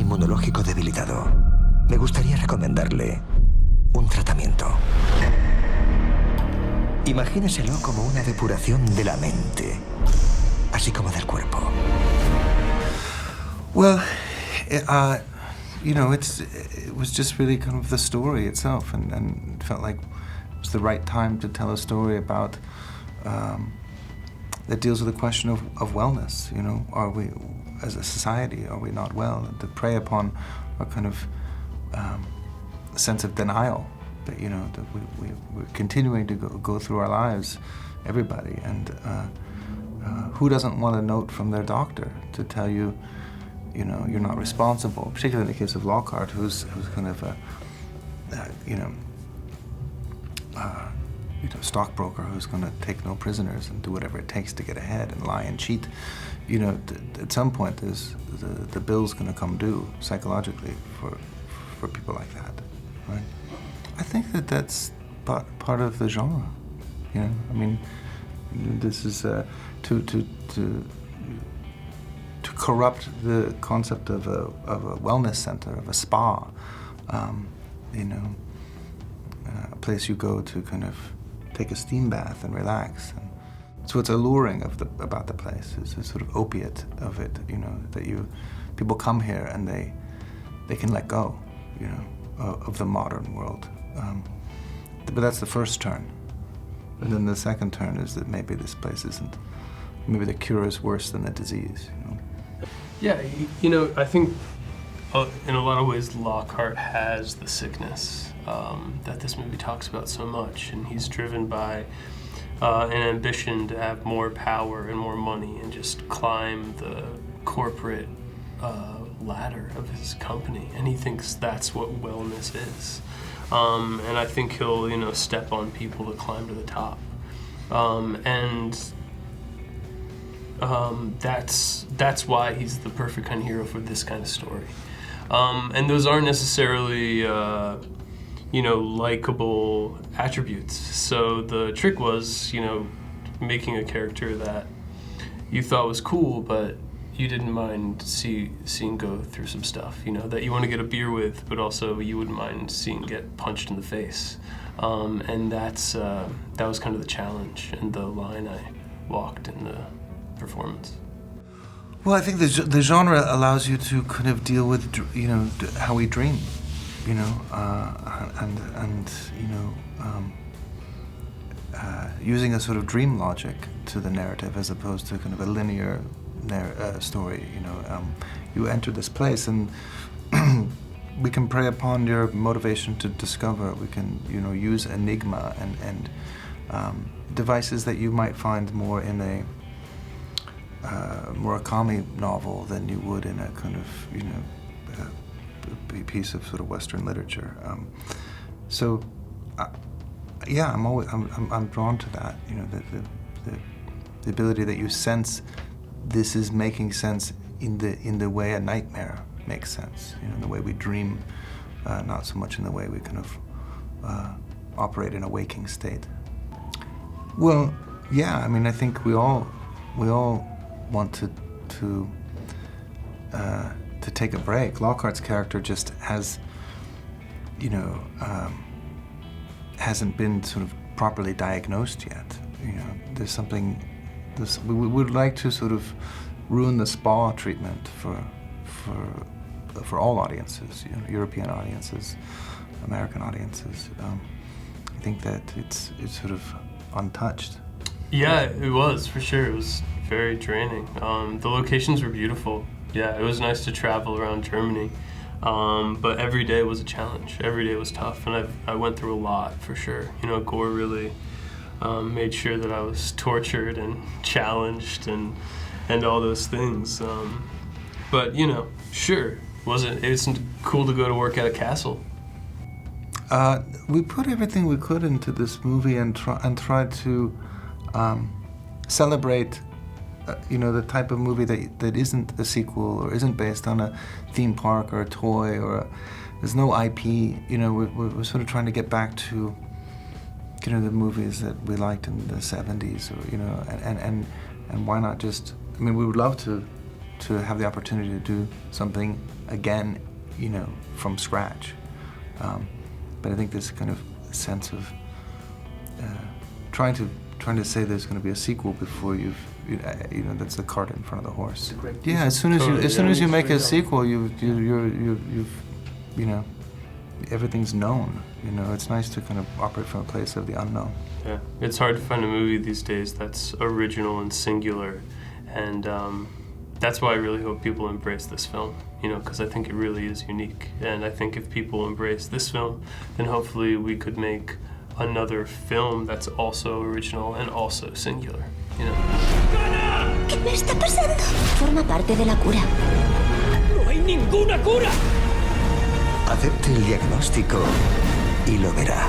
inmunológico debilitado, me gustaría recomendarle un tratamiento. Imagíneselo como una depuración de la mente, así como del cuerpo. Well, you know, it was just really kind of the story itself, and felt like it was the right time to tell a story about that deals with the question of wellness. You know, are we, as a society, are we not well? And to prey upon a kind of sense of denial that, you know, that we're continuing to go through our lives, everybody, and who doesn't want a note from their doctor to tell you, you know, you're not responsible, particularly in the case of Lockhart, who's kind of a, you know, stockbroker who's going to take no prisoners and do whatever it takes to get ahead and lie and cheat. You know, at some point, the bill's going to come due psychologically for people like that, right? I think that's part of the genre. You know, I mean, this is to corrupt the concept of a wellness center, of a spa, you know, a place you go to kind of take a steam bath and relax. And so what's alluring about the place is a sort of opiate of it, you know, that people come here and they can let go, you know, of the modern world. But that's the first turn. And then the second turn is that maybe this place isn't, maybe the cure is worse than the disease, you know. Yeah, you know, I think in a lot of ways Lockhart has the sickness that this movie talks about so much, and he's driven by an ambition to have more power and more money and just climb the corporate ladder of his company, and he thinks that's what wellness is. And I think he'll, you know, step on people to climb to the top. That's why he's the perfect kind of hero for this kind of story. And those aren't necessarily, you know, likable attributes. So the trick was, you know, making a character that you thought was cool, but you didn't mind seeing go through some stuff, you know, that you want to get a beer with, but also you wouldn't mind seeing get punched in the face. And that was kind of the challenge and the line I walked in the performance. Well, I think the genre allows you to kind of deal with, you know, how we dream, you know, and you know, using a sort of dream logic to the narrative as opposed to kind of a linear story. You know, you enter this place and we can prey upon your motivation to discover. We can, you know, use enigma and devices that you might find more in a Murakami novel than you would in a kind of, you know, a piece of sort of Western literature. So, yeah, I'm drawn to that. You know, the ability that you sense this is making sense in the way a nightmare makes sense. You know, in the way we dream, not so much in the way we kind of operate in a waking state. Well, yeah, I mean, I think we all want to take a break. Lockhart's character just has, you know, hasn't been sort of properly diagnosed yet. You know, there's something. We would like to sort of ruin the spa treatment for all audiences, you know, European audiences, American audiences. I think that it's sort of untouched. Yeah, it was, for sure. It was very draining. The locations were beautiful. Yeah, it was nice to travel around Germany. But every day was a challenge. Every day was tough, and I went through a lot, for sure. You know, Gore really made sure that I was tortured and challenged and all those things. But, you know, sure, it wasn't cool to go to work at a castle. We put everything we could into this movie and tried to celebrate, you know, the type of movie that isn't a sequel or isn't based on a theme park or a toy or there's no IP. You know, we're sort of trying to get back to, you know, the movies that we liked in the 70s, or, you know, and why not just, I mean, we would love to have the opportunity to do something again, you know, from scratch. But I think this kind of sense of trying to say there's going to be a sequel before you know, that's the cart in front of the horse. Yeah, as soon as you make a sequel, you've you know, everything's known. You know, it's nice to kind of operate from a place of the unknown. Yeah, it's hard to find a movie these days that's original and singular, and that's why I really hope people embrace this film, you know, because I think it really is unique. And I think if people embrace this film, then hopefully we could make another film that's also original and also singular, you know. ¿Qué me está pasando? Forma parte de la cura. ¡No hay ninguna cura! Acepte el diagnóstico y lo verá.